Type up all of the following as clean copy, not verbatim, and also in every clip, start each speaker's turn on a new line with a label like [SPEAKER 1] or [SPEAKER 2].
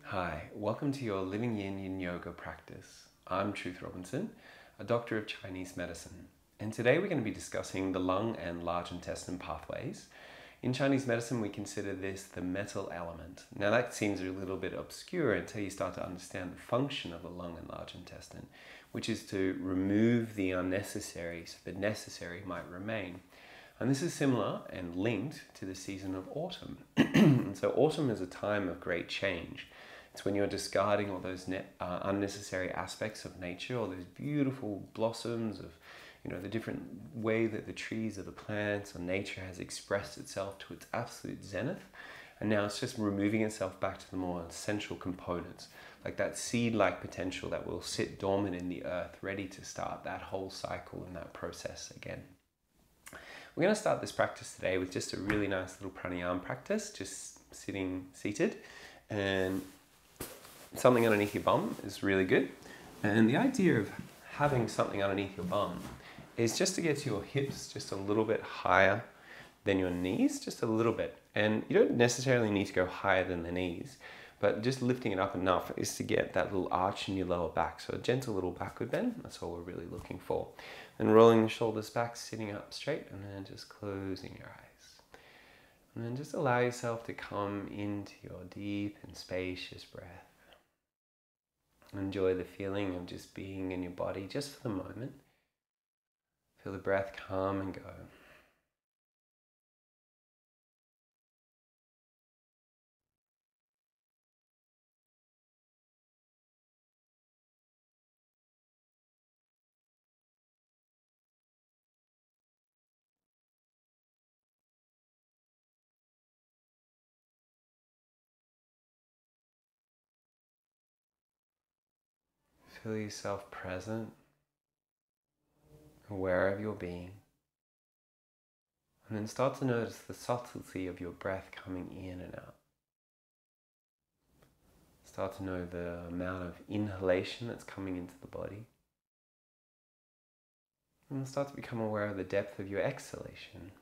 [SPEAKER 1] Hi, welcome to your Living Yin Yoga practice. I'm Truth Robinson, a doctor of Chinese medicine, and today we're going to be discussing the lung and large intestine pathways. In Chinese medicine, we consider this the metal element. Now that seems a little bit obscure until you start to understand the function of the lung and large intestine, which is to remove the unnecessary so the necessary might remain. And this is similar and linked to the season of autumn. And so autumn is a time of great change. It's when you're discarding all those unnecessary aspects of nature, all those beautiful blossoms of, the different way that the trees or the plants or nature has expressed itself to its absolute zenith. And now it's just removing itself back to the more essential components, like that seed-like potential that will sit dormant in the earth, ready to start that whole cycle and that process again. We're going to start this practice today with just a really nice little pruning arm practice, just seated, and something underneath your bum is really good. And the idea of having something underneath your bum is just to get your hips just a little bit higher than your knees, just a little bit. And you don't necessarily need to go higher than the knees, but just lifting it up enough is to get that little arch in your lower back. So a gentle little backward bend, that's all we're really looking for. And rolling the shoulders back, sitting up straight, and then just closing your eyes. And then just allow yourself to come into your deep and spacious breath. Enjoy the feeling of just being in your body just for the moment. Feel the breath come and go. Feel yourself present, aware of your being. And then start to notice the subtlety of your breath coming in and out. Start to know the amount of inhalation that's coming into the body. And start to become aware of the depth of your exhalation.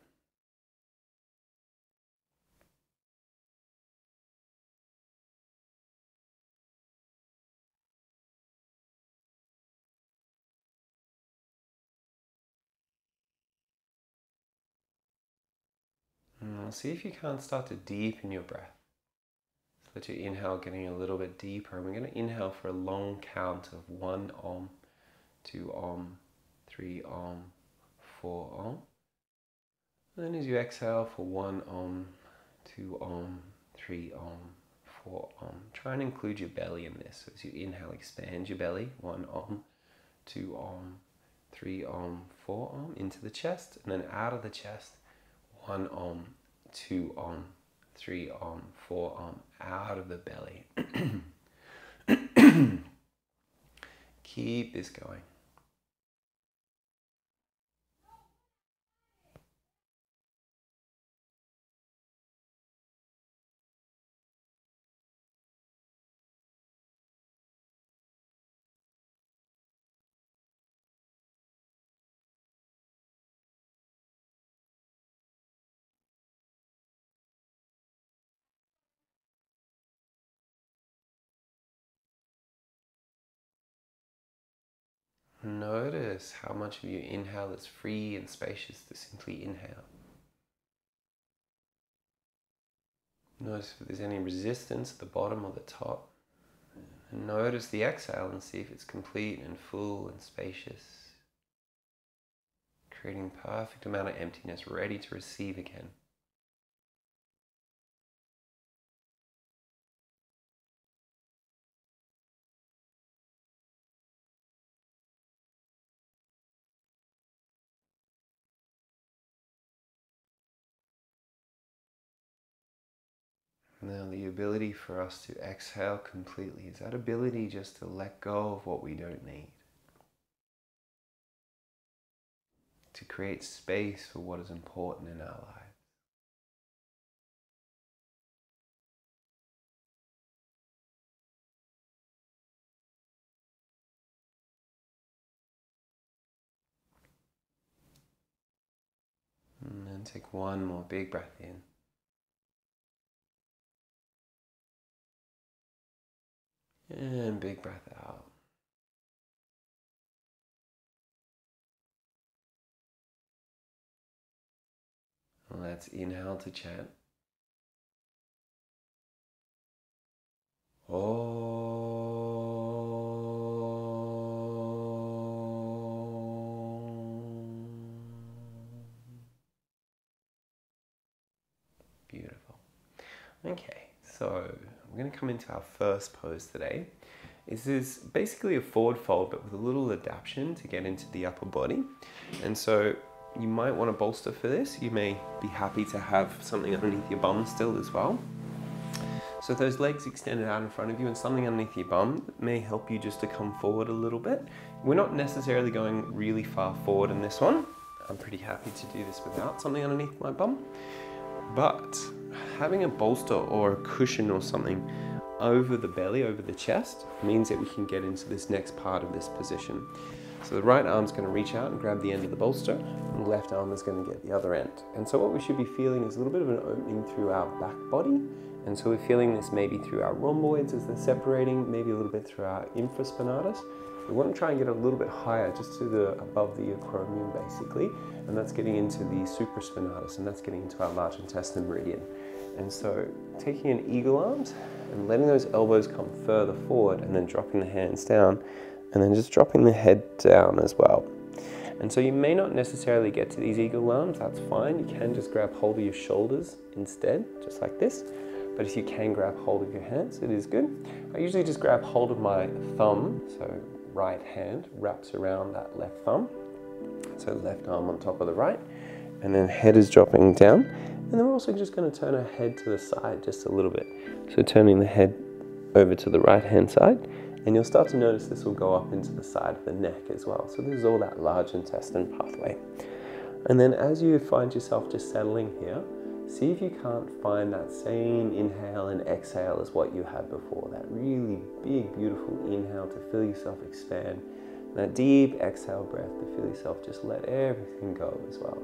[SPEAKER 1] And see if you can't start to deepen your breath. So let your inhale getting a little bit deeper. And we're going to inhale for a long count of 1 Om, 2 Om, 3 Om, 4 Om. And then as you exhale for 1 Om, 2 Om, 3 Om, 4 Om. Try and include your belly in this. So as you inhale, expand your belly. 1 Om, 2 Om, 3 Om, 4 Om into the chest. And then out of the chest, 1 Om, 2 Om, 3 Om, 4 Om, out of the belly. Keep this going. Notice how much of your inhale is free and spacious to simply inhale. Notice if there's any resistance at the bottom or the top. And notice the exhale and see if it's complete and full and spacious. Creating perfect amount of emptiness, ready to receive again. Now the ability for us to exhale completely is that ability just to let go of what we don't need. To create space for what is important in our lives. And take one more big breath in. And big breath out. Let's inhale to chant. Beautiful. Okay, so we're going to come into our first pose today. This is basically a forward fold, but with a little adaptation to get into the upper body. And so you might want to bolster for this. You may be happy to have something underneath your bum still as well. So those legs extended out in front of you and something underneath your bum may help you just to come forward a little bit. We're not necessarily going really far forward in this one. I'm pretty happy to do this without something underneath my bum. But having a bolster or a cushion or something over the belly, over the chest, means that we can get into this next part of this position. So the right arm's going to reach out and grab the end of the bolster, and the left arm is going to get the other end. And so what we should be feeling is a little bit of an opening through our back body. And so we're feeling this maybe through our rhomboids as they're separating, maybe a little bit through our infraspinatus. We want to try and get a little bit higher, just to the above the acromion basically, and that's getting into the supraspinatus, and that's getting into our large intestine meridian. And so taking an eagle arms and letting those elbows come further forward, and then dropping the hands down, and then just dropping the head down as well. And so you may not necessarily get to these eagle arms, that's fine. You can just grab hold of your shoulders instead, just like this. But if you can grab hold of your hands, it is good. I usually just grab hold of my thumb, so right hand wraps around that left thumb. So left arm on top of the right, and then head is dropping down. And then we're also just going to turn our head to the side just a little bit. So turning the head over to the right hand side, and you'll start to notice this will go up into the side of the neck as well. So this is all that large intestine pathway. And then as you find yourself just settling here, see if you can't find that same inhale and exhale as what you had before. That really big, beautiful inhale to feel yourself expand. And that deep exhale breath to feel yourself just let everything go as well.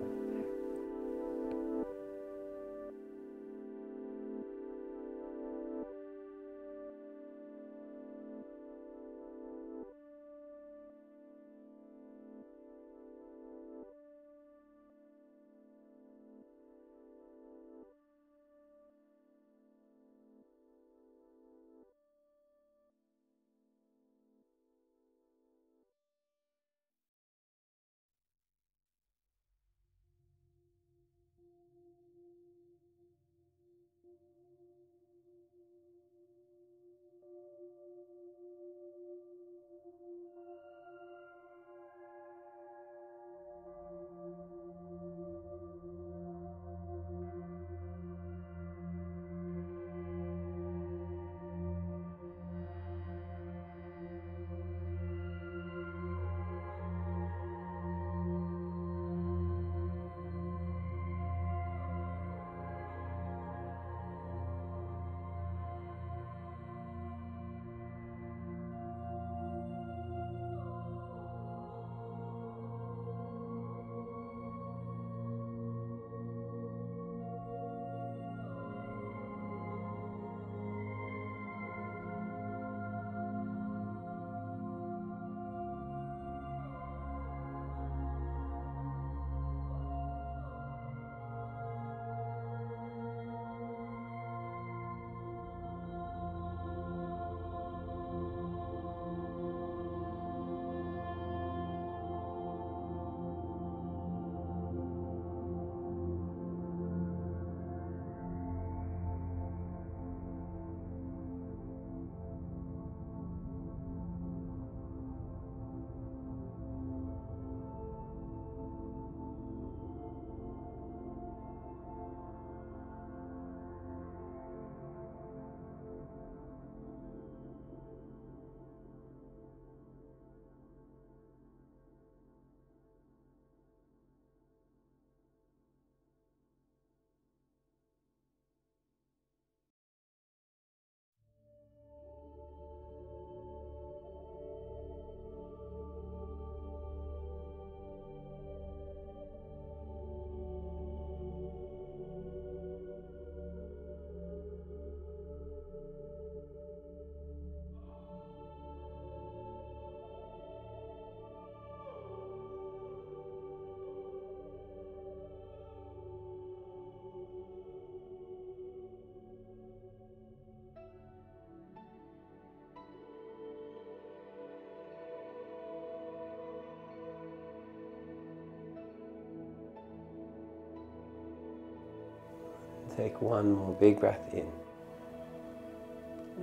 [SPEAKER 1] Take one more big breath in.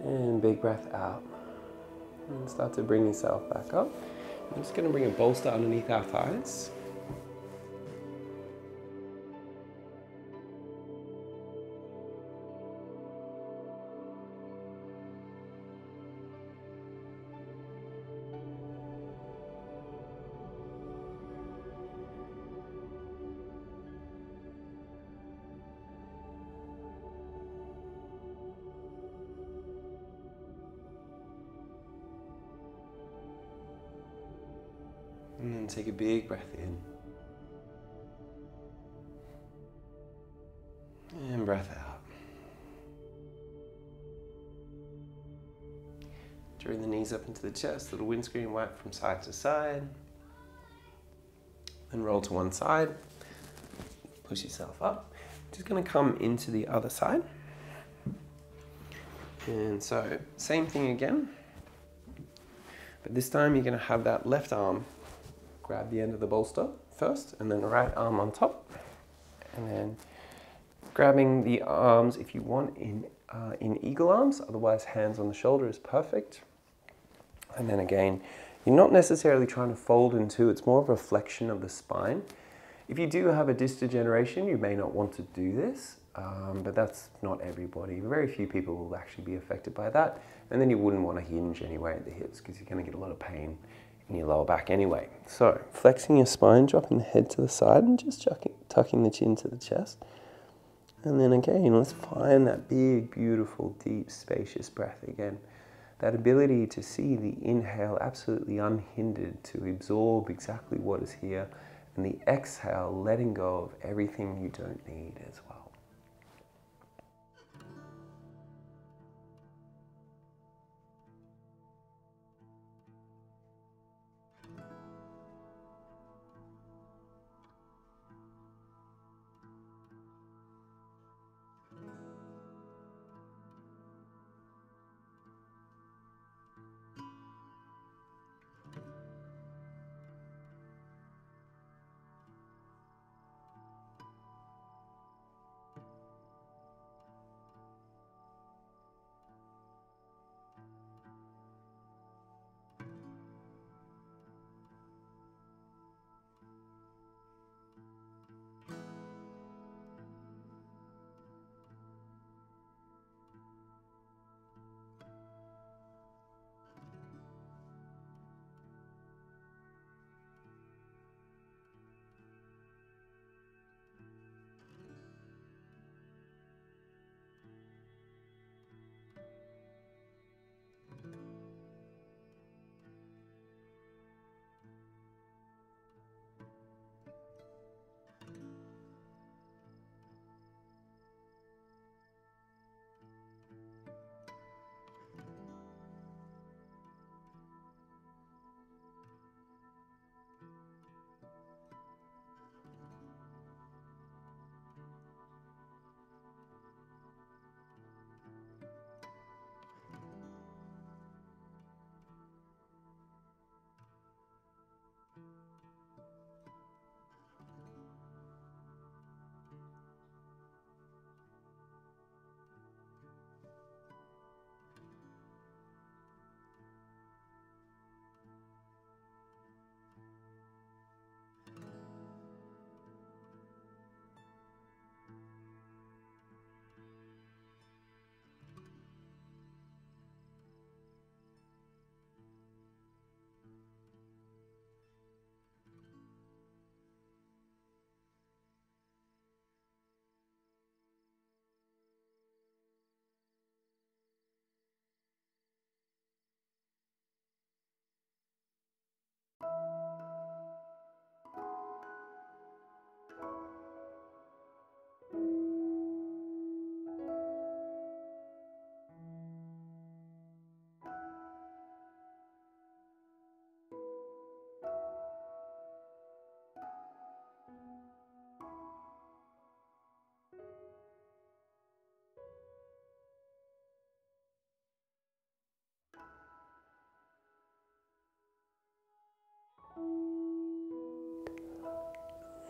[SPEAKER 1] And big breath out. And start to bring yourself back up. I'm just going to bring a bolster underneath our thighs. And then take a big breath in. And breath out. Draw the knees up into the chest, little windscreen wipe from side to side. Then roll to one side. Push yourself up. Just going to come into the other side. And so, same thing again. But this time you're going to have that left arm grab the end of the bolster first, and then the right arm on top. And then grabbing the arms, if you want, in eagle arms. Otherwise, hands on the shoulder is perfect. And then again, you're not necessarily trying to fold in two. It's more of a flexion of the spine. If you do have a disc degeneration, you may not want to do this, but that's not everybody. Very few people will actually be affected by that. And then you wouldn't want to hinge anyway at the hips because you're going to get a lot of pain in your lower back anyway. So, flexing your spine, dropping the head to the side and just tucking the chin to the chest. And then again, let's find that big, beautiful, deep, spacious breath again. That ability to see the inhale absolutely unhindered, to absorb exactly what is here, and the exhale letting go of everything you don't need as well.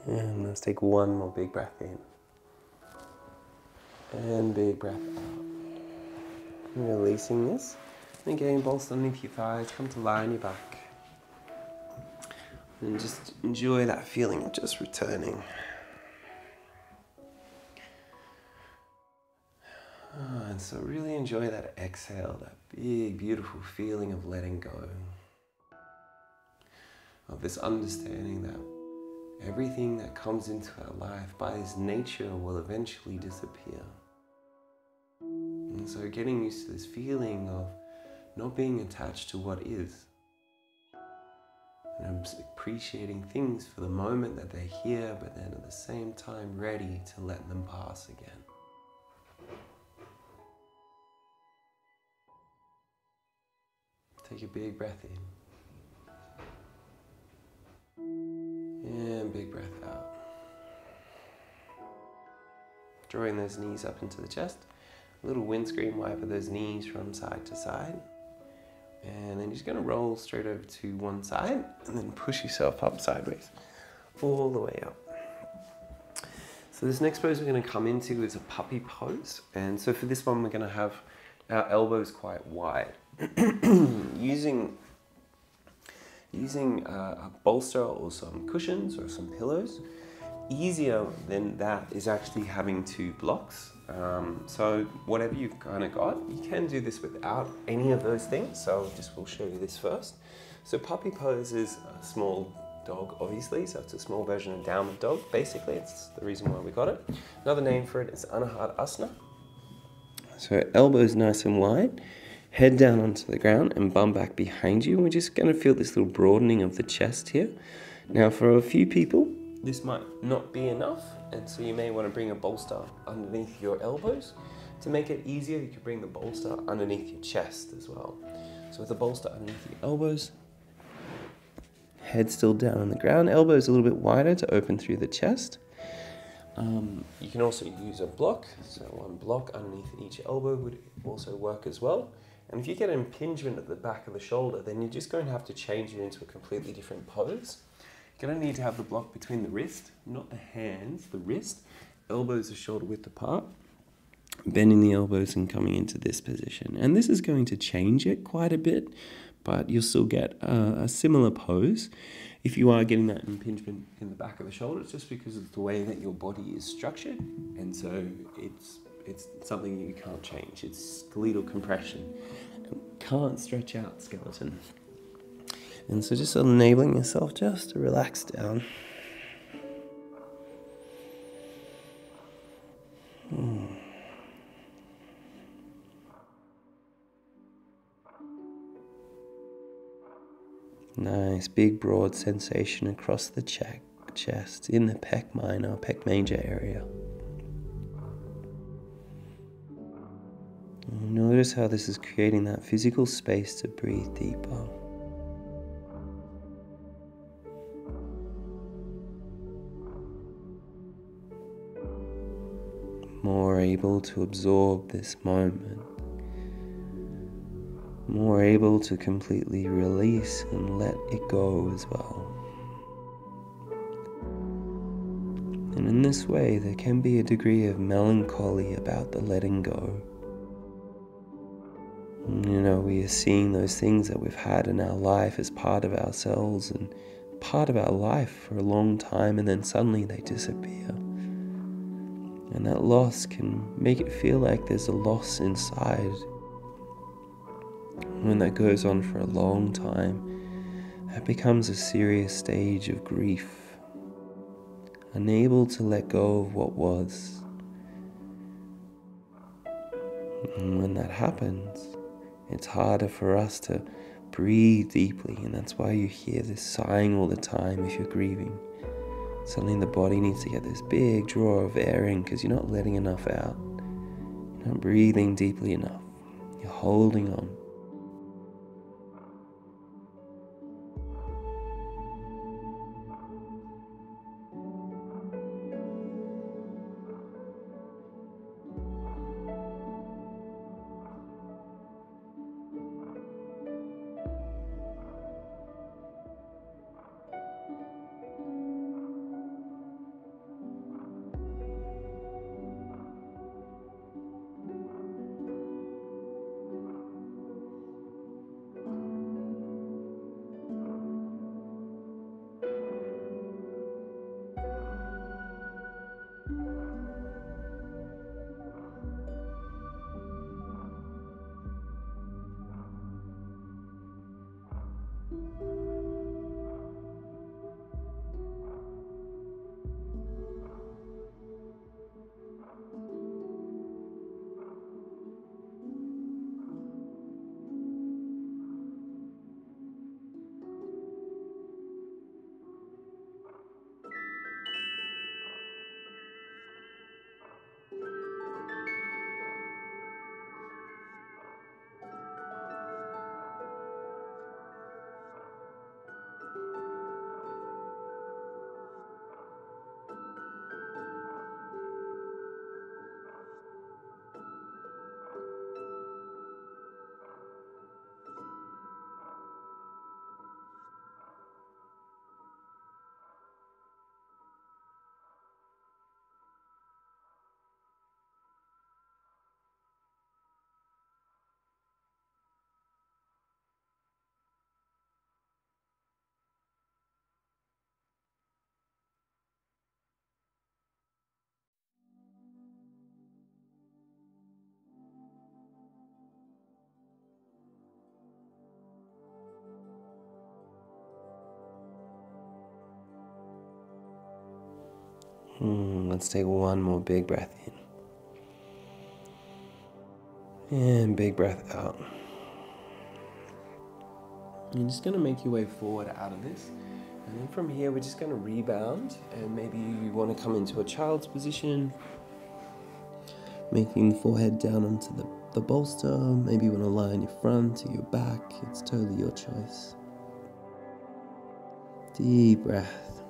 [SPEAKER 1] And let's take one more big breath in. And big breath out. Releasing this. And again, bolster underneath your thighs, come to lie on your back. And just enjoy that feeling of just returning. And so really enjoy that exhale, that big, beautiful feeling of letting go. Of this understanding that everything that comes into our life by its nature will eventually disappear. And so getting used to this feeling of not being attached to what is. And appreciating things for the moment that they're here, but then at the same time ready to let them pass again. Take a big breath in. And big breath out. Drawing those knees up into the chest. A little windscreen wiper those knees from side to side. And then you're just going to roll straight over to one side and then push yourself up sideways, all the way up. So this next pose we're going to come into is a puppy pose. And so for this one, we're going to have our elbows quite wide. Using a bolster or some cushions or some pillows. Easier than that is actually having two blocks. So whatever you've kind of got, you can do this without any of those things. So we'll show you this first. So puppy pose is a small dog, obviously. So it's a small version of downward dog. Basically, it's the reason why we got it. Another name for it is Anahata. So elbows nice and wide. Head down onto the ground and bum back behind you. We're just going to feel this little broadening of the chest here. Now for a few people, this might not be enough, and so you may want to bring a bolster underneath your elbows. To make it easier, you could bring the bolster underneath your chest as well. So with the bolster underneath your elbows, head still down on the ground, elbows a little bit wider to open through the chest. You can also use a block, so one block underneath each elbow would also work as well. And if you get an impingement at the back of the shoulder, then you're just going to have to change it into a completely different pose. You're going to need to have the block between the wrist, not the hands, the wrist. Elbows are shoulder width apart, bending the elbows and coming into this position. And this is going to change it quite a bit, but you'll still get a similar pose. If you are getting that impingement in the back of the shoulder, it's just because of the way that your body is structured. And so it's something you can't change. It's skeletal compression. And can't stretch out skeleton. And so just enabling yourself just to relax down. Nice, big, broad sensation across the chest, in the pec minor, pec major area. And notice how this is creating that physical space to breathe deeper. More able to absorb this moment. More able to completely release and let it go as well. And in this way, there can be a degree of melancholy about the letting go. You know, we are seeing those things that we've had in our life as part of ourselves and part of our life for a long time, and then suddenly they disappear. And that loss can make it feel like there's a loss inside. When that goes on for a long time, that becomes a serious stage of grief. Unable to let go of what was. And when that happens, it's harder for us to breathe deeply, and that's why you hear this sighing all the time if you're grieving. Suddenly the body needs to get this big draw of air in because you're not letting enough out. You're not breathing deeply enough. You're holding on. Let's take one more big breath in. And big breath out. You're just going to make your way forward out of this. And then from here, we're just going to rebound. And maybe you want to come into a child's position. Making the forehead down onto the bolster. Maybe you want to lie on your front or your back. It's totally your choice. Deep breath.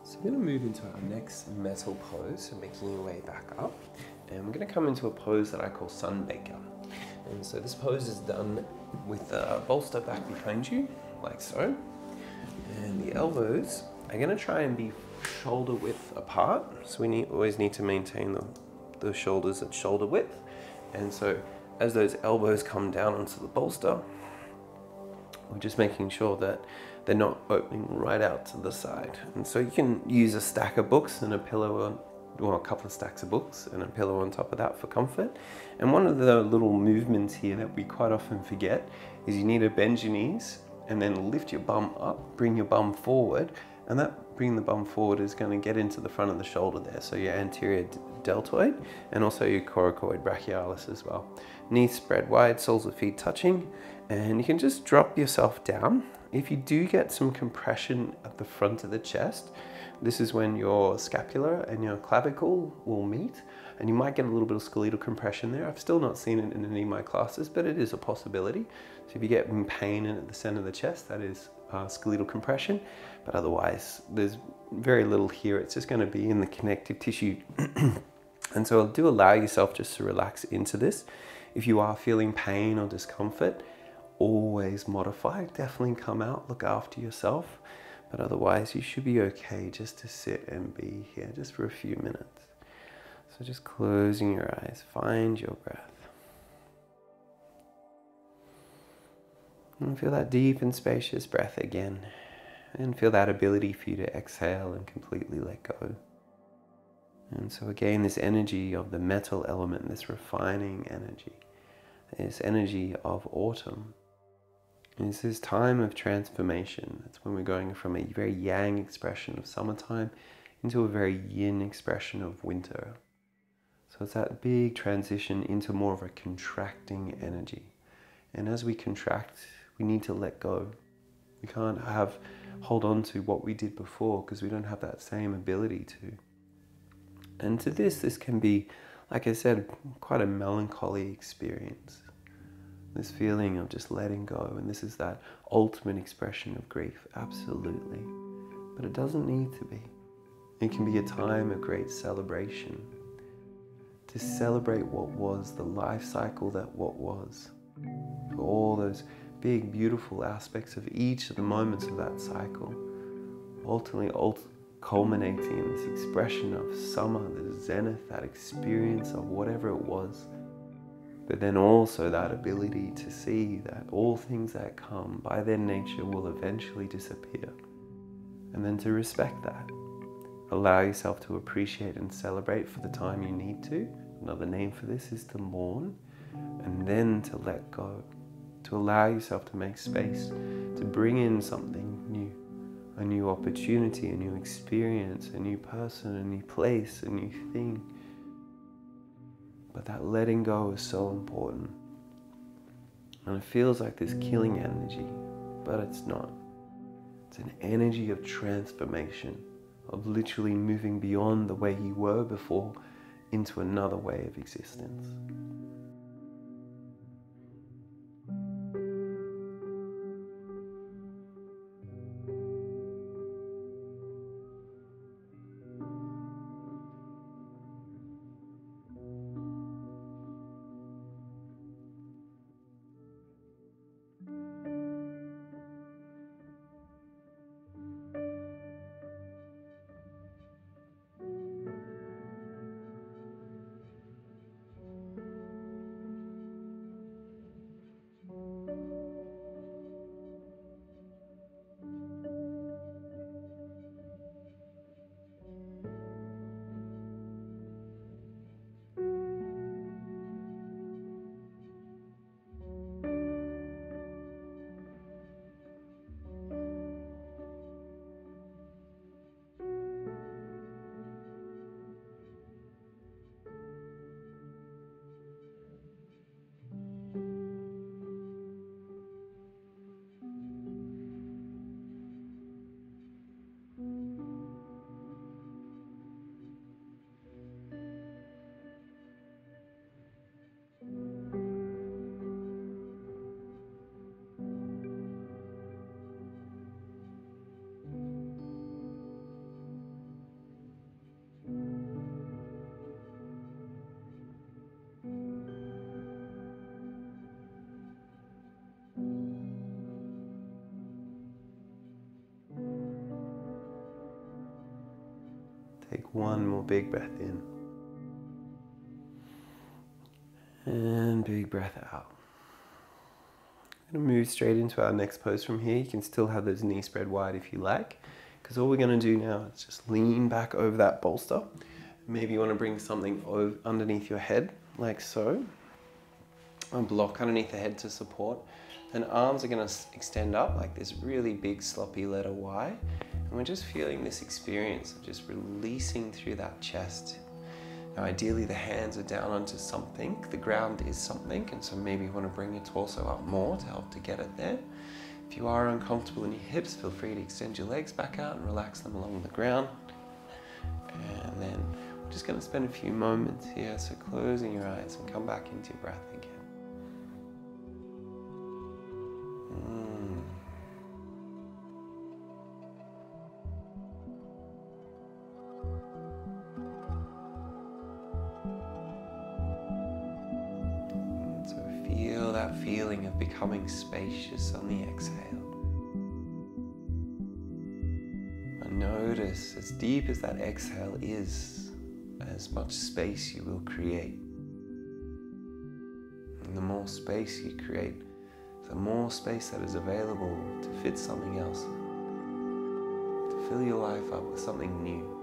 [SPEAKER 1] So we're going to move into our next metal pose, so making your way back up. And we're going to come into a pose that I call Sunbaker. And so this pose is done with the bolster back behind you, like so. And the elbows are going to try and be shoulder width apart. So we always need to maintain the shoulders at shoulder width. And so as those elbows come down onto the bolster, we're just making sure that they're not opening right out to the side. And so you can use a stack of books and a pillow, or a couple of stacks of books and a pillow on top of that for comfort. And one of the little movements here that we quite often forget is you need to bend your knees and then lift your bum up, bring your bum forward, and that bringing the bum forward is going to get into the front of the shoulder there. So your anterior deltoid and also your coracoid brachialis as well. Knees spread wide, soles of feet touching, and you can just drop yourself down. If you do get some compression at the front of the chest, this is when your scapula and your clavicle will meet, and you might get a little bit of skeletal compression there. I've still not seen it in any of my classes, but it is a possibility. So if you get pain in at the center of the chest, that is skeletal compression, but otherwise there's very little here. It's just going to be in the connective tissue. And so do allow yourself just to relax into this. If you are feeling pain or discomfort, always modify, definitely come out, look after yourself, but otherwise you should be okay just to sit and be here just for a few minutes. So just closing your eyes, find your breath. And feel that deep and spacious breath again, and feel that ability for you to exhale and completely let go. And so again, this energy of the metal element, this refining energy, this energy of autumn, it's this time of transformation. That's when we're going from a very yang expression of summertime into a very yin expression of winter. So it's that big transition into more of a contracting energy. And as we contract, we need to let go. We can't hold on to what we did before because we don't have that same ability to. And to this can be, like I said, quite a melancholy experience. This feeling of just letting go, and this is that ultimate expression of grief, absolutely. But it doesn't need to be. It can be a time of great celebration. To celebrate what was, the life cycle that what was. For all those big, beautiful aspects of each of the moments of that cycle. Ultimately culminating in this expression of summer, the zenith, that experience of whatever it was. But then also that ability to see that all things that come by their nature will eventually disappear. And then to respect that. Allow yourself to appreciate and celebrate for the time you need to. Another name for this is to mourn. And then to let go. To allow yourself to make space. To bring in something new. A new opportunity, a new experience, a new person, a new place, a new thing. But that letting go is so important. And it feels like this killing energy, but it's not. It's an energy of transformation, of literally moving beyond the way you were before into another way of existence. take one more big breath in. And big breath out. We're going to move straight into our next pose from here. You can still have those knees spread wide if you like, because all we're going to do now is just lean back over that bolster. Maybe you want to bring something underneath your head, like so. A block underneath the head to support. And arms are going to extend up like this really big sloppy letter Y. And we're just feeling this experience of just releasing through that chest. Now ideally the hands are down onto something, the ground is something, and so maybe you want to bring your torso up more to help to get it there. If you are uncomfortable in your hips, feel free to extend your legs back out and relax them along the ground. And then we're just going to spend a few moments here, so closing your eyes and come back into your breath again. Feel that feeling of becoming spacious on the exhale. And notice, as deep as that exhale is, as much space you will create. And the more space you create, the more space that is available to fit something else, to fill your life up with something new.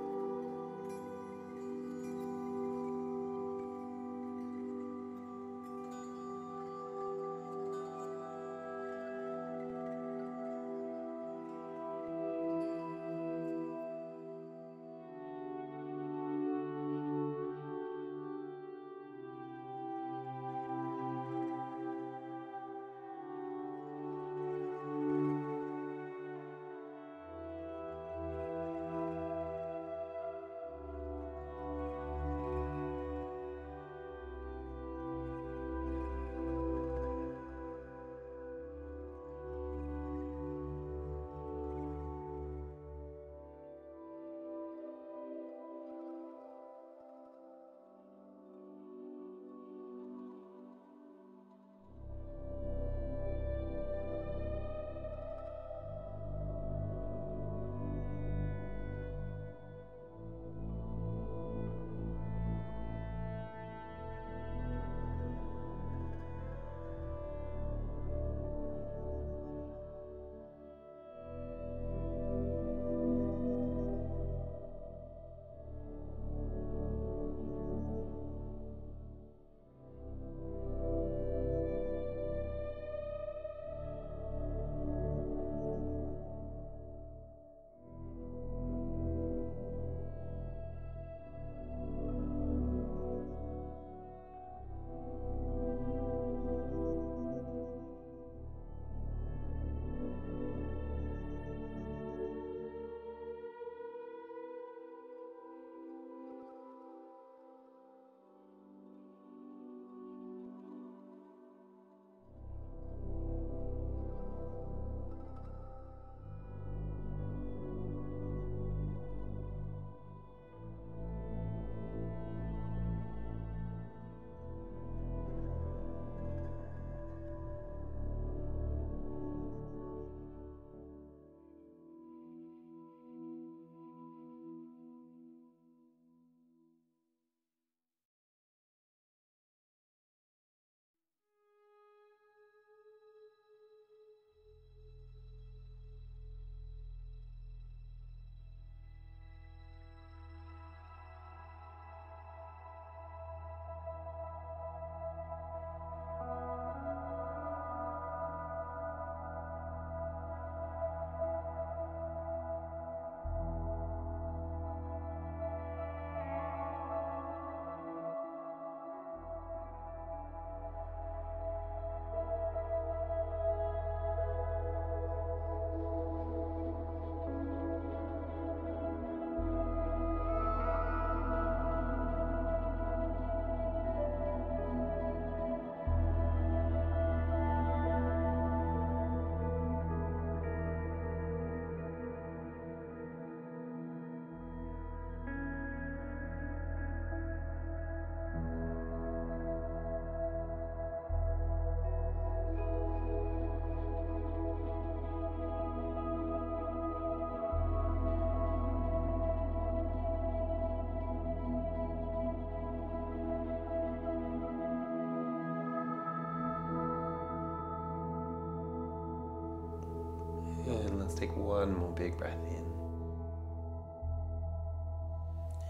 [SPEAKER 1] Let's take one more big breath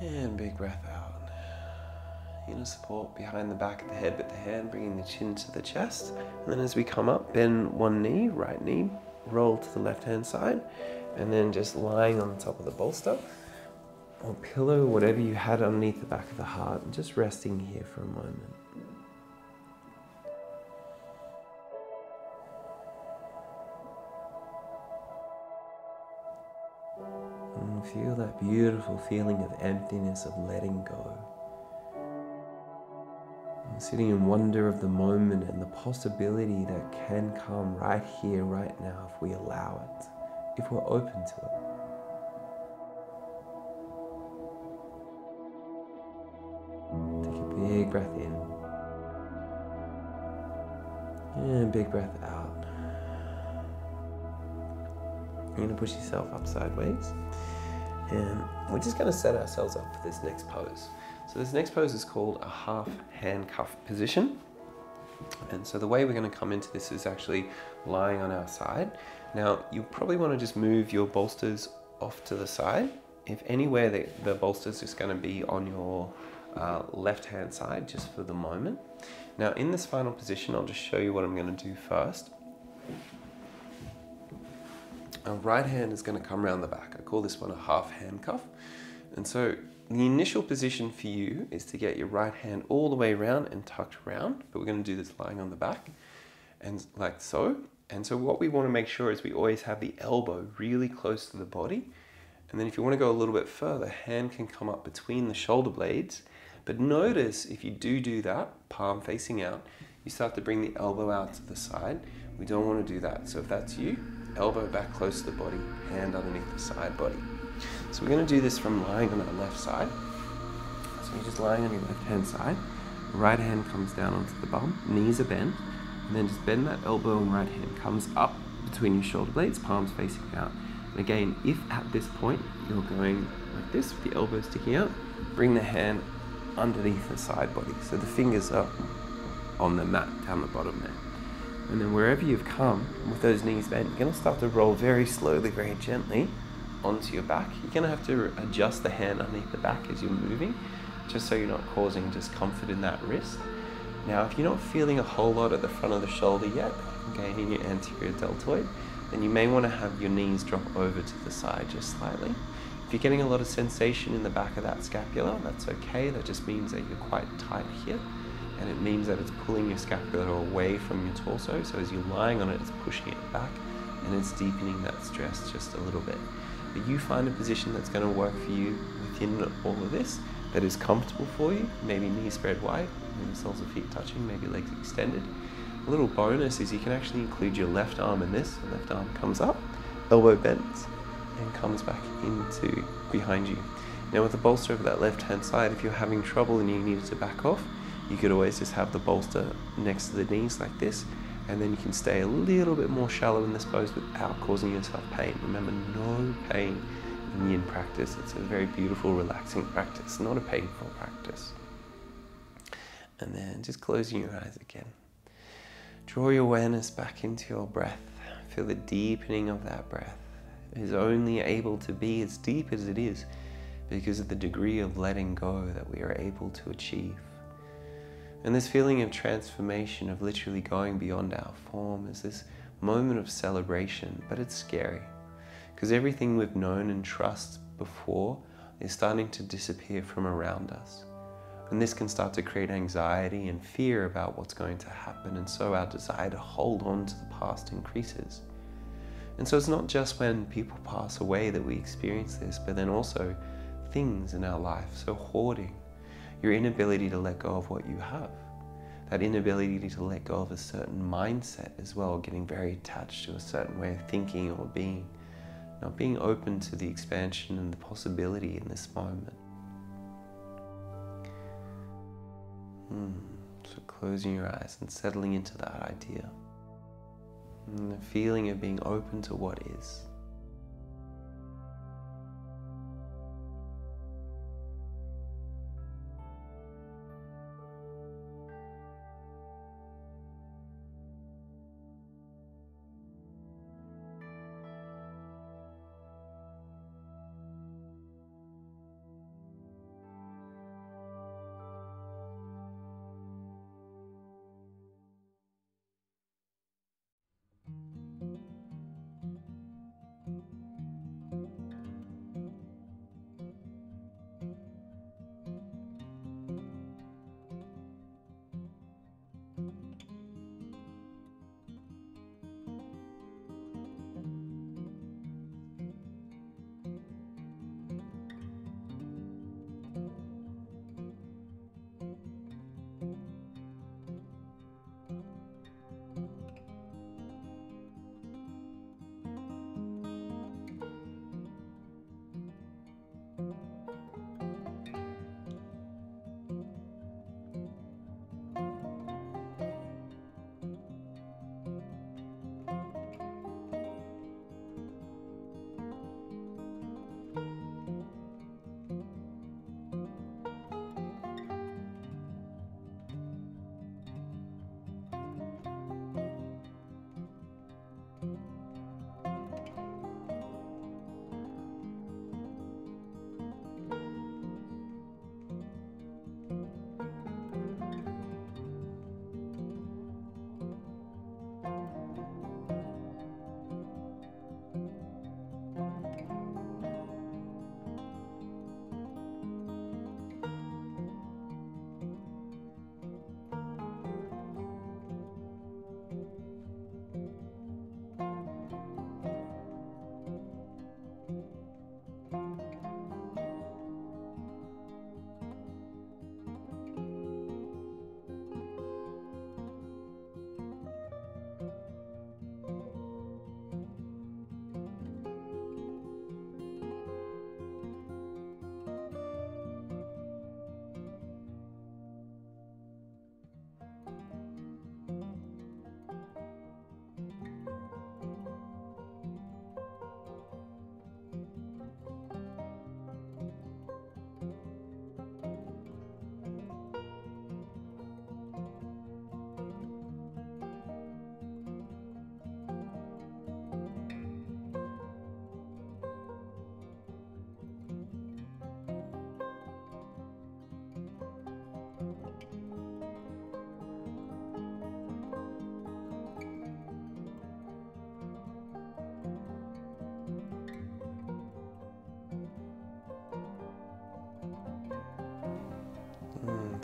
[SPEAKER 1] in. And big breath out. Inner support behind the back of the head with the hand, bringing the chin to the chest. And then as we come up, bend one knee, right knee, roll to the left-hand side, and then just lying on the top of the bolster or pillow, whatever you had underneath the back of the heart, and just resting here for a moment. And feel that beautiful feeling of emptiness, of letting go. And sitting in wonder of the moment and the possibility that can come right here, right now, if we allow it, if we're open to it. Take a big breath in. And big breath out. You're going to push yourself up sideways. And we're just going to set ourselves up for this next pose. So this next pose is called a half handcuff position. And so the way we're going to come into this is actually lying on our side. Now, you probably want to just move your bolsters off to the side. If anywhere, the bolster's just going to be on your left-hand side, just for the moment. Now, in this final position, I'll just show you what I'm going to do first. Our right hand is going to come around the back. I call this one a half handcuff. And so the initial position for you is to get your right hand all the way around and tucked around, but we're going to do this lying on the back, and like so. And so what we want to make sure is we always have the elbow really close to the body. And then if you want to go a little bit further, hand can come up between the shoulder blades. But notice if you do that, palm facing out, you start to bring the elbow out to the side. We don't want to do that. So if that's you, elbow back close to the body, hand underneath the side body. So we're going to do this from lying on our left side. So you're just lying on your left-hand side. The right hand comes down onto the bum, knees are bent, and then just bend that elbow and right hand comes up between your shoulder blades, palms facing out. And again, if at this point you're going like this, with the elbow sticking out, bring the hand underneath the side body. So the fingers are on the mat down the bottom there. And then wherever you've come, with those knees bent, you're going to start to roll very slowly, very gently onto your back. You're going to have to adjust the hand underneath the back as you're moving, just so you're not causing discomfort in that wrist. Now, if you're not feeling a whole lot at the front of the shoulder yet, again in your anterior deltoid, then you may want to have your knees drop over to the side just slightly. If you're getting a lot of sensation in the back of that scapula, that's okay. That just means that you're quite tight here. And it means that it's pulling your scapula away from your torso. So as you're lying on it, it's pushing it back and it's deepening that stress just a little bit. But you find a position that's going to work for you within all of this, that is comfortable for you. Maybe knees spread wide, maybe soles of feet touching, maybe legs extended. A little bonus is you can actually include your left arm in this. The left arm comes up, elbow bends, and comes back into behind you. Now with the bolster over that left-hand side, if you're having trouble and you needed to back off, you could always just have the bolster next to the knees like this, and then you can stay a little bit more shallow in this pose without causing yourself pain. Remember, no pain in yin practice. It's a very beautiful, relaxing practice, not a painful practice. And then just closing your eyes again. Draw your awareness back into your breath. Feel the deepening of that breath. It is only able to be as deep as it is because of the degree of letting go that we are able to achieve. And this feeling of transformation, of literally going beyond our form, is this moment of celebration, but it's scary because everything we've known and trust before is starting to disappear from around us. And this can start to create anxiety and fear about what's going to happen, and so our desire to hold on to the past increases. And so it's not just when people pass away that we experience this, but then also things in our life. So hoarding, your inability to let go of what you have, that inability to let go of a certain mindset as well, getting very attached to a certain way of thinking or being, not being open to the expansion and the possibility in this moment. So closing your eyes and settling into that idea, and the feeling of being open to what is.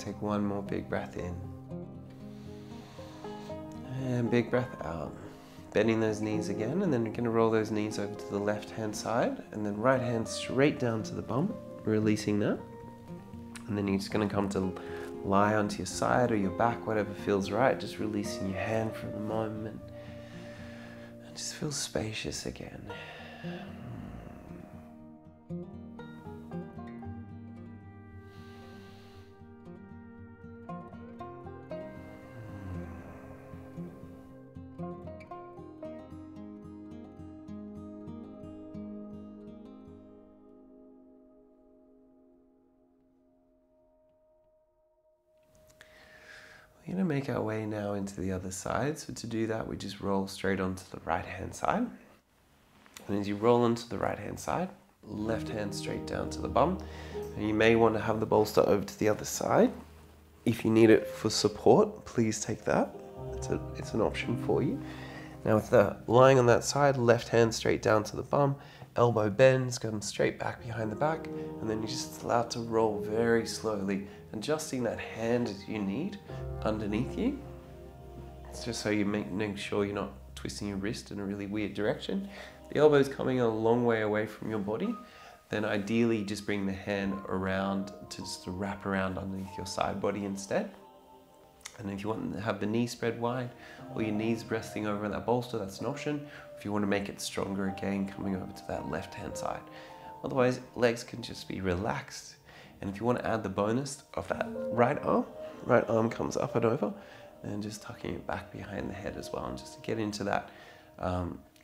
[SPEAKER 1] Take one more big breath in. And big breath out. Bending those knees again, and then you're going to roll those knees over to the left-hand side, and then right hand straight down to the bum, releasing that. And then you're just going to come to lie onto your side or your back, whatever feels right, just releasing your hand for the moment. And just feel spacious again. We're going to make our way now into the other side. So to do that, we just roll straight onto the right-hand side. And as you roll onto the right-hand side, left hand straight down to the bum. And you may want to have the bolster over to the other side. If you need it for support, please take that. It's an option for you. Now with the lying on that side, left hand straight down to the bum, elbow bends, come straight back behind the back, and then you're just allowed to roll very slowly, adjusting that hand as you need underneath you. It's just so you make sure you're not twisting your wrist in a really weird direction. The elbow's coming a long way away from your body, then ideally just bring the hand around to just wrap around underneath your side body instead. And if you want to have the knee spread wide or your knees resting over that bolster, that's an option. If you want to make it stronger again, coming over to that left-hand side. Otherwise, legs can just be relaxed. And if you want to add the bonus of that right arm comes up and over, and just tucking it back behind the head as well, and just to get into that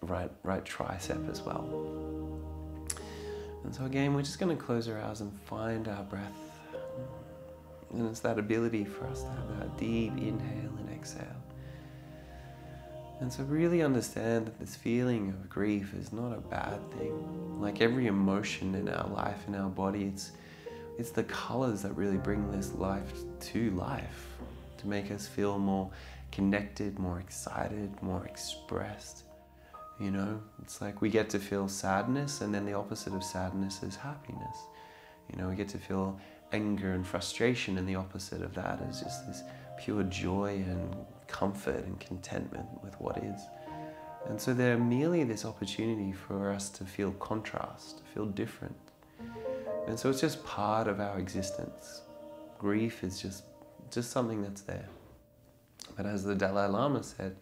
[SPEAKER 1] right tricep as well. And so again, we're just going to close our eyes and find our breath. And it's that ability for us to have that deep inhale and exhale. And so really understand that this feeling of grief is not a bad thing. Like every emotion in our life, in our body, it's the colors that really bring this life to life, to make us feel more connected, more excited, more expressed. You know, it's like we get to feel sadness, and then the opposite of sadness is happiness. You know, we get to feel anger and frustration, and the opposite of that is just this pure joy and comfort and contentment with what is. And so they're merely this opportunity for us to feel contrast, to feel different. And so it's just part of our existence. Grief is just something that's there. But as the Dalai Lama said,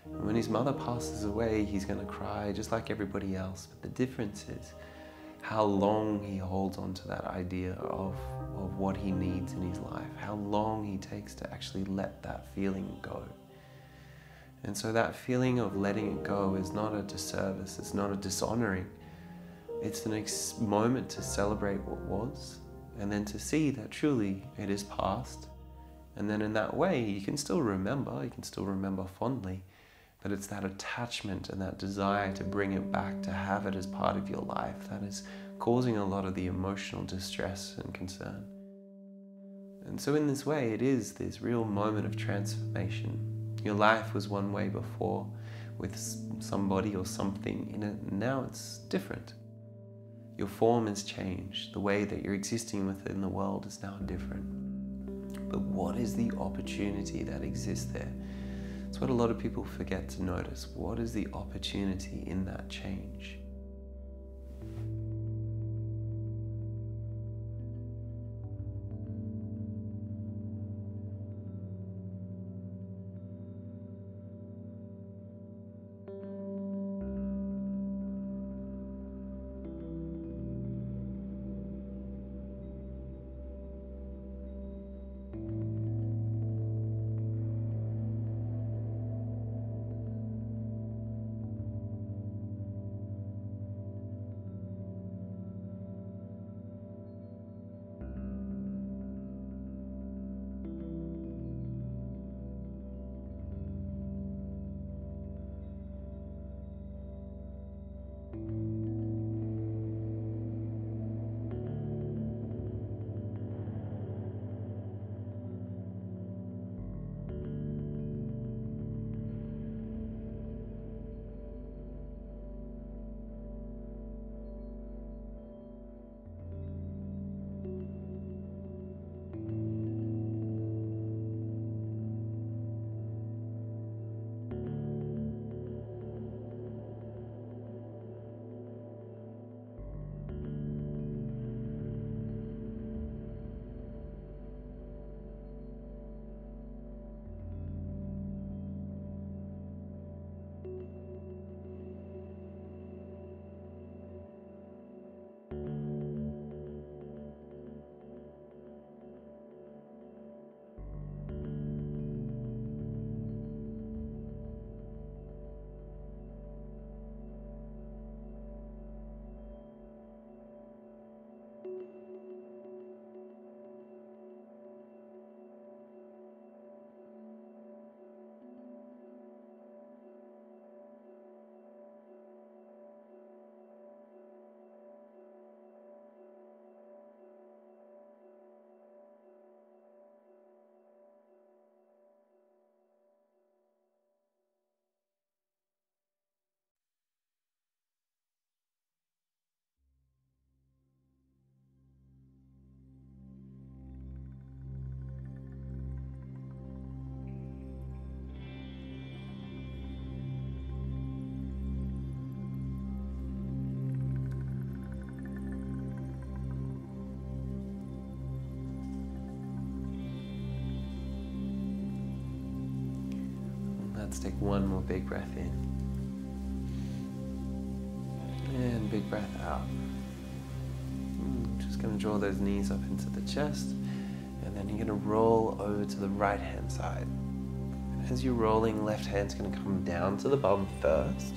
[SPEAKER 1] when his mother passes away, he's going to cry just like everybody else. But the difference is how long he holds on to that idea of what he needs in his life, how long he takes to actually let that feeling go. And so that feeling of letting it go is not a disservice, it's not a dishonoring. It's the next moment to celebrate what was, and then to see that truly it is past. And then in that way, you can still remember fondly, but it's that attachment and that desire to bring it back, to have it as part of your life, that is causing a lot of the emotional distress and concern. And so in this way, it is this real moment of transformation. Your life was one way before, with somebody or something in it, and now it's different. Your form has changed. The way that you're existing within the world is now different. But what is the opportunity that exists there? It's what a lot of people forget to notice. What is the opportunity in that change? Let's take one more big breath in. And big breath out. Just going to draw those knees up into the chest. And then you're going to roll over to the right hand side. And as you're rolling, left hand's going to come down to the bum first.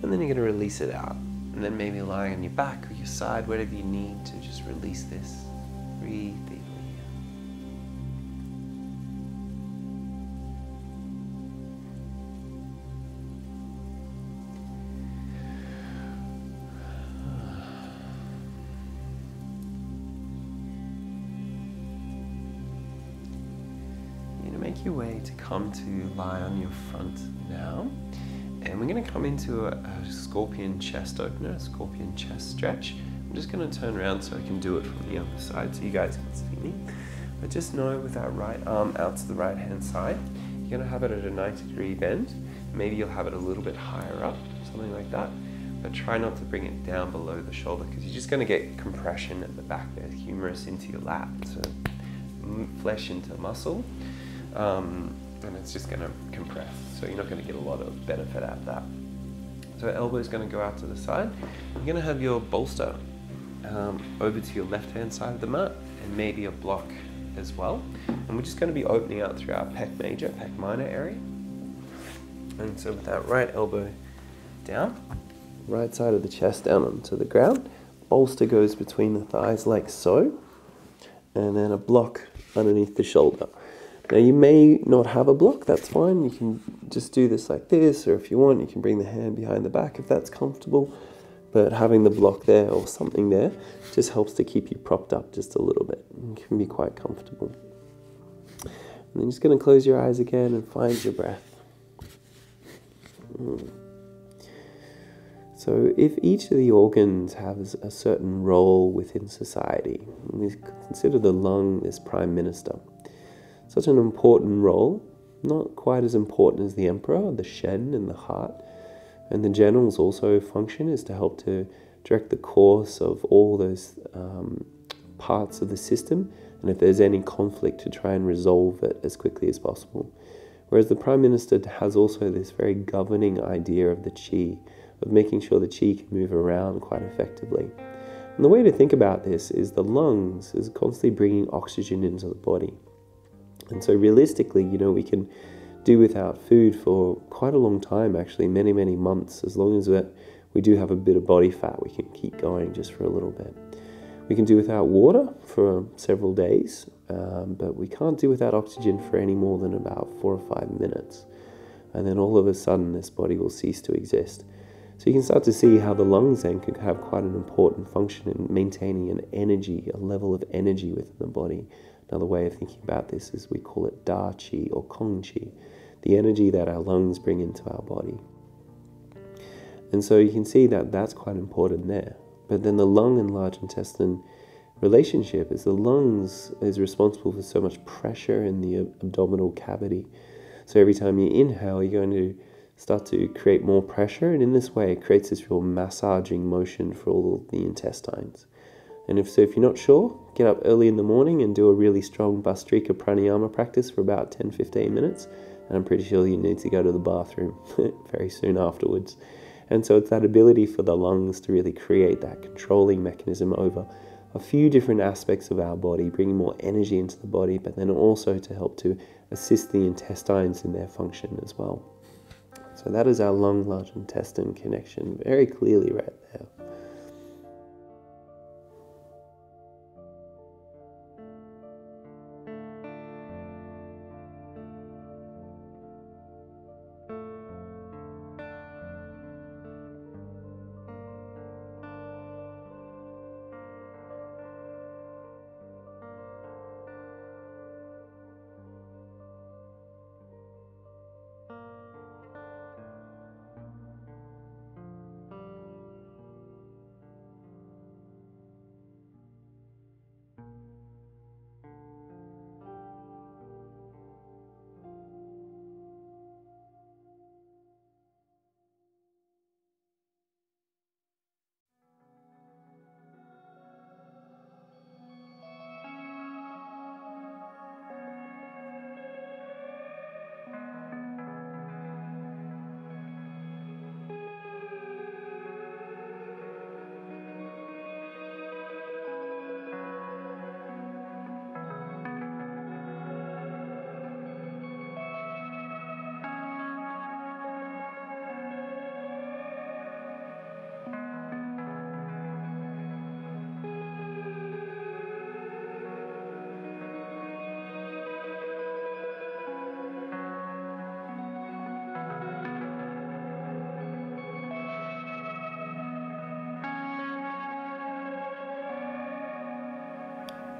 [SPEAKER 1] And then you're going to release it out. And then maybe lying on your back or your side, whatever you need to just release this. Breathe deeply. Make your way to come to lie on your front now, and we're going to come into a scorpion chest opener, a scorpion chest stretch. I'm just going to turn around so I can do it from the other side so you guys can see me. But just know with that right arm out to the right hand side, you're going to have it at a 90-degree bend. Maybe you'll have it a little bit higher up, something like that, but try not to bring it down below the shoulder because you're just going to get compression at the back there, humerus into your lat, so flesh into muscle. And it's just going to compress, so you're not going to get a lot of benefit out of that. So elbow's going to go out to the side. You're going to have your bolster over to your left hand side of the mat, and maybe a block as well. And we're just going to be opening out through our pec major, pec minor area. And so with that right elbow down, right side of the chest down onto the ground, bolster goes between the thighs like so, and then a block underneath the shoulder. Now you may not have a block, that's fine. You can just do this like this, or if you want, you can bring the hand behind the back if that's comfortable. But having the block there or something there just helps to keep you propped up just a little bit. It can be quite comfortable. And then you're just going to close your eyes again and find your breath. So if each of the organs has a certain role within society, we consider the lung this prime minister. Such an important role, not quite as important as the emperor, the shen and the heart. And the general's also function is to help to direct the course of all those parts of the system, and if there's any conflict to try and resolve it as quickly as possible. Whereas the Prime Minister has also this very governing idea of the chi, of making sure the chi can move around quite effectively. And the way to think about this is the lungs is constantly bringing oxygen into the body. And so realistically, we can do without food for quite a long time, actually, many, many months. As long as we do have a bit of body fat, we can keep going just for a little bit. We can do without water for several days, but we can't do without oxygen for any more than about 4 or 5 minutes. And then all of a sudden, this body will cease to exist. So you can start to see how the lungs then can have quite an important function in maintaining an energy, a level of energy within the body. Another way of thinking about this is we call it Da Qi or Kong Qi, the energy that our lungs bring into our body. And so you can see that that's quite important there. But then the lung and large intestine relationship is the lungs is responsible for so much pressure in the abdominal cavity. So every time you inhale, you're going to start to create more pressure, and in this way it creates this real massaging motion for all the intestines. And if you're not sure, get up early in the morning and do a really strong Bhastrika Pruning Arm Practice for about 10-15 minutes, and I'm pretty sure you need to go to the bathroom very soon afterwards. And so it's that ability for the lungs to really create that controlling mechanism over a few different aspects of our body, bringing more energy into the body, but then also to help to assist the intestines in their function as well. So that is our lung, large intestine connection very clearly right there.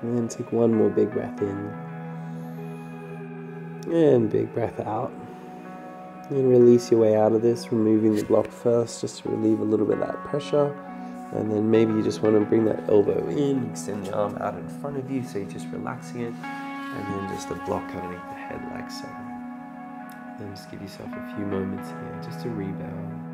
[SPEAKER 1] And then take one more big breath in. And big breath out. And release your way out of this, removing the block first, just to relieve a little bit of that pressure. And then maybe you just want to bring that elbow in, extend the arm out in front of you, so you're just relaxing it. And then just a block underneath the head like so. Then just give yourself a few moments here just to rebound.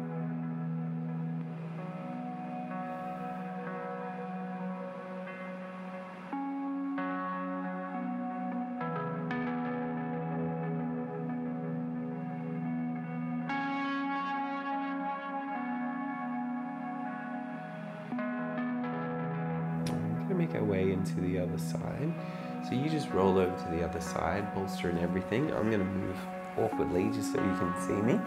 [SPEAKER 1] Make our way into the other side. So you just roll over to the other side, bolstering everything. I'm going to move awkwardly just so you can see me.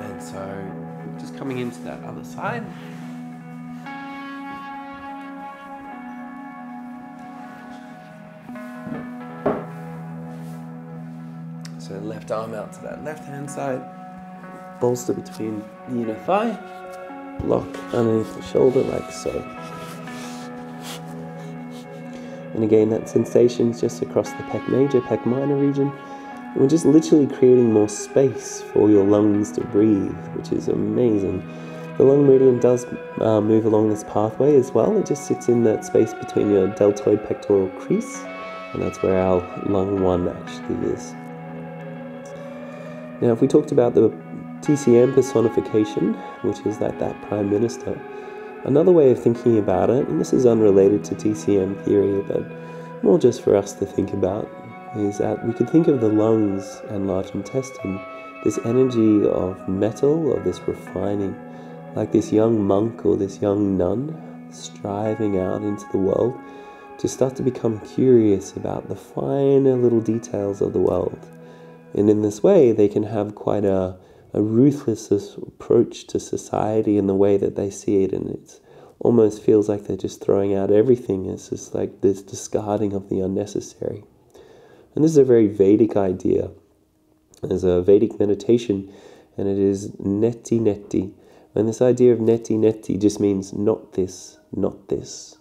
[SPEAKER 1] And so just coming into that other side. So left arm out to that left hand side, bolster between the inner thigh, block underneath the shoulder like so. And again, that sensation is just across the pec major, pec minor region. And we're just literally creating more space for your lungs to breathe, which is amazing. The lung meridian does move along this pathway as well. It just sits in that space between your deltoid pectoral crease, and that's where our lung 1 actually is. Now, if we talked about the TCM personification, which is like that Prime Minister, another way of thinking about it, and this is unrelated to TCM theory, but more just for us to think about, is that we could think of the lungs and large intestine, this energy of metal, of this refining, like this young monk or this young nun striving out into the world to start to become curious about the finer little details of the world. And in this way, they can have quite a ruthless approach to society in the way that they see it, and it almost feels like they're just throwing out everything. It's just like this discarding of the unnecessary. And this is a very Vedic idea. There's a Vedic meditation, and it is neti neti. And this idea of neti neti just means not this, not this.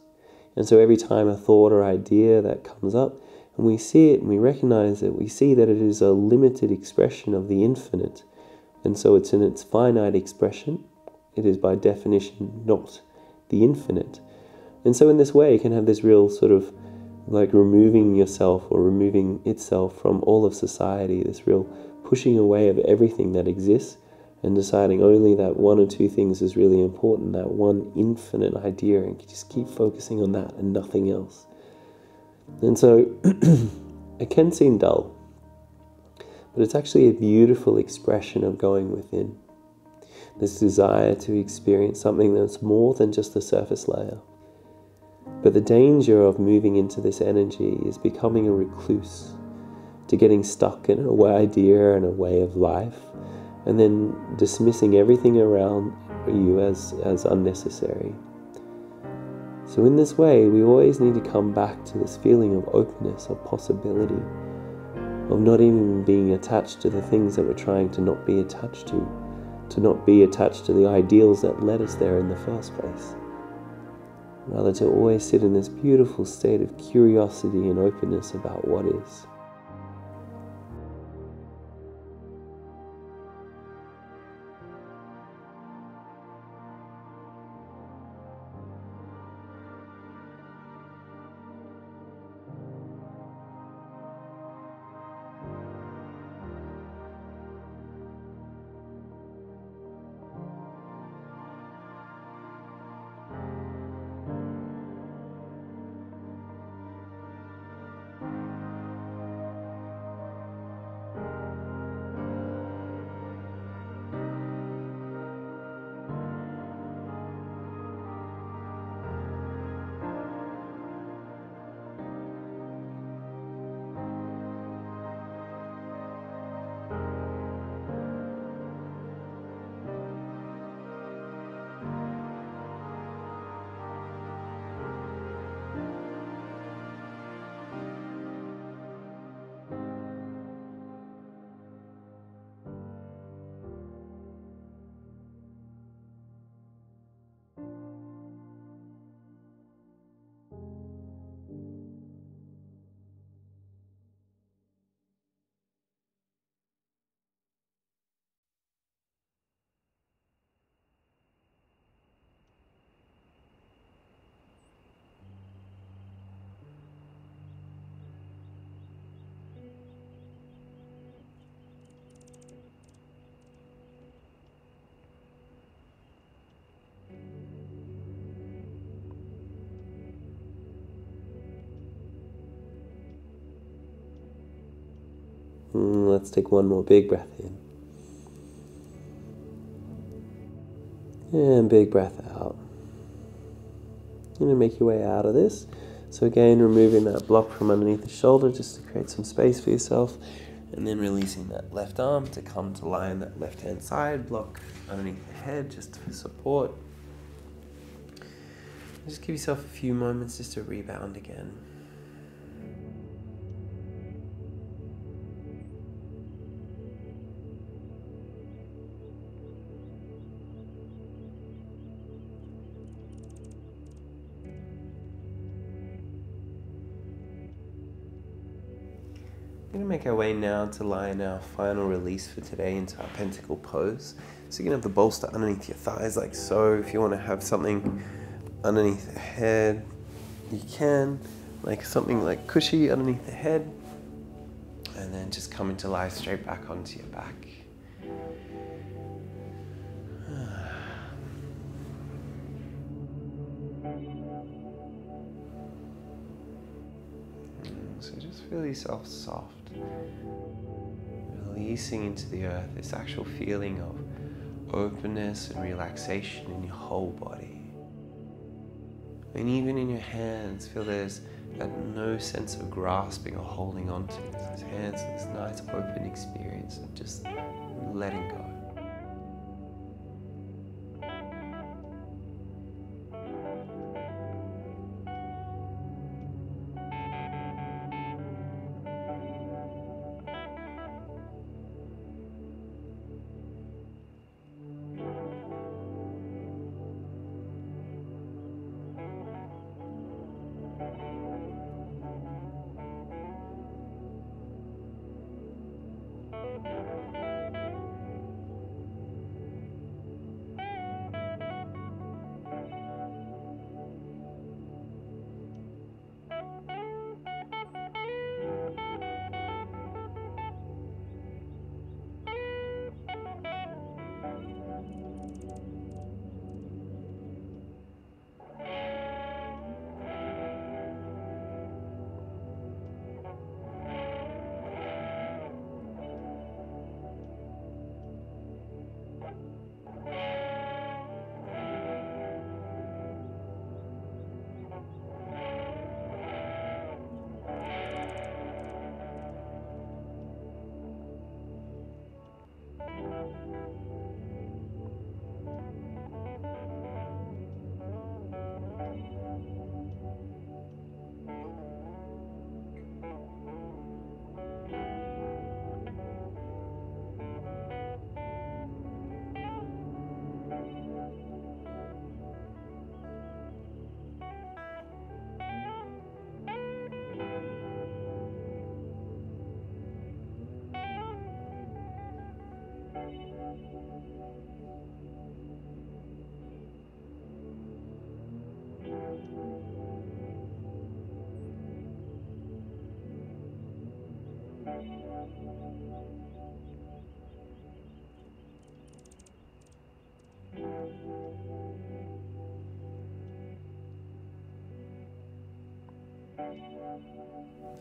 [SPEAKER 1] And so every time a thought or idea that comes up, and we see it and we recognize it, we see that it is a limited expression of the infinite. And so it's in its finite expression. It is by definition not the infinite. And so in this way, it can have this real sort of like removing yourself or removing itself from all of society, this real pushing away of everything that exists and deciding only that one or two things is really important, that one infinite idea, and you just keep focusing on that and nothing else. And so it can seem dull, but it's actually a beautiful expression of going within. This desire to experience something that's more than just the surface layer. But the danger of moving into this energy is becoming a recluse, to getting stuck in a idea and a way of life, and then dismissing everything around you as unnecessary. So in this way, we always need to come back to this feeling of openness, of possibility, of not even being attached to the things that we're trying to not be attached to not be attached to the ideals that led us there in the first place. Rather, to always sit in this beautiful state of curiosity and openness about what is. Let's take one more big breath in. And big breath out. You're going to make your way out of this. So again, removing that block from underneath the shoulder just to create some space for yourself. And then releasing that left arm to come to lie on that left-hand side, block underneath the head just for support. Just give yourself a few moments just to rebound again. We're going to make our way now to lie in our final release for today into our Pentacle Pose. So you can have the bolster underneath your thighs like so. If you want to have something underneath the head, you can. Like something like cushy underneath the head. And then just coming to lie straight back onto your back. So just feel yourself soft. Releasing into the earth this actual feeling of openness and relaxation in your whole body. And even in your hands, feel there's that no sense of grasping or holding on to those hands, this nice open experience of just letting go.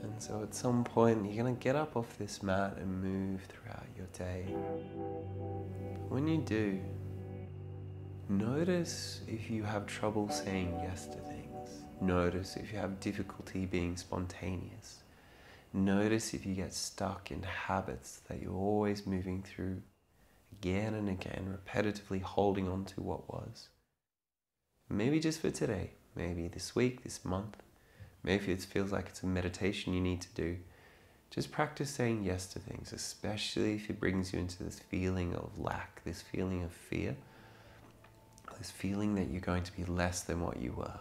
[SPEAKER 1] And so at some point you're going to get up off this mat and move throughout your day. When you do, notice if you have trouble saying yes to things. Notice if you have difficulty being spontaneous. Notice if you get stuck in habits that you're always moving through again and again, repetitively holding on to what was. Maybe just for today, maybe this week, this month, maybe it feels like it's a meditation you need to do. Just practice saying yes to things, especially if it brings you into this feeling of lack, this feeling of fear, this feeling that you're going to be less than what you were.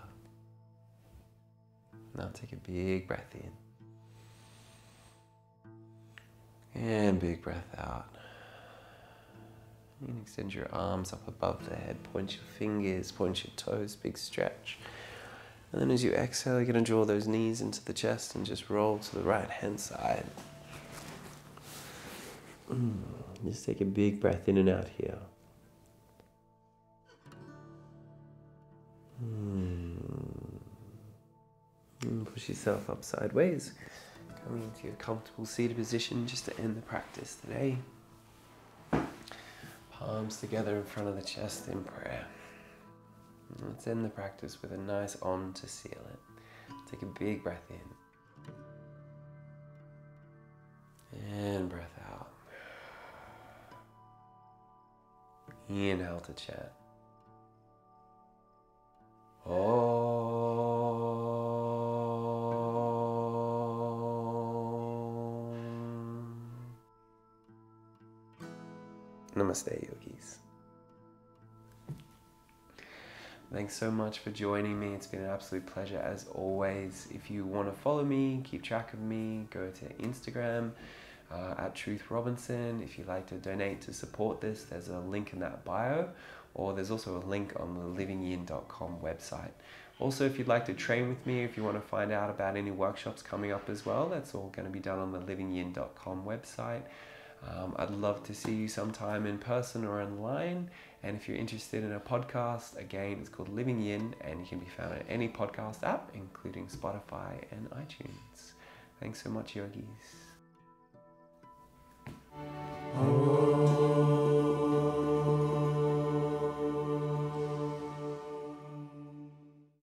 [SPEAKER 1] Now take a big breath in. And big breath out. You can extend your arms up above the head, point your fingers, point your toes, big stretch. And then as you exhale, you're going to draw those knees into the chest and just roll to the right hand side. Just take a big breath in and out here. And push yourself up sideways. Coming into your comfortable seated position just to end the practice today. Palms together in front of the chest in prayer. And let's end the practice with a nice Om to seal it. Take a big breath in. And breath out. Inhale to chant. Namaste, yogis. Thanks so much for joining me. It's been an absolute pleasure as always. If you want to follow me, keep track of me, go to Instagram at Truth Robinson. If you'd like to donate to support this, there's a link in that bio, or there's also a link on the livingyin.com website. Also, if you'd like to train with me, if you want to find out about any workshops coming up as well, that's all going to be done on the livingyin.com website. I'd love to see you sometime in person or online. And if you're interested in a podcast, again, it's called Living Yin, and you can be found at any podcast app, including Spotify and iTunes. Thanks so much, yogis.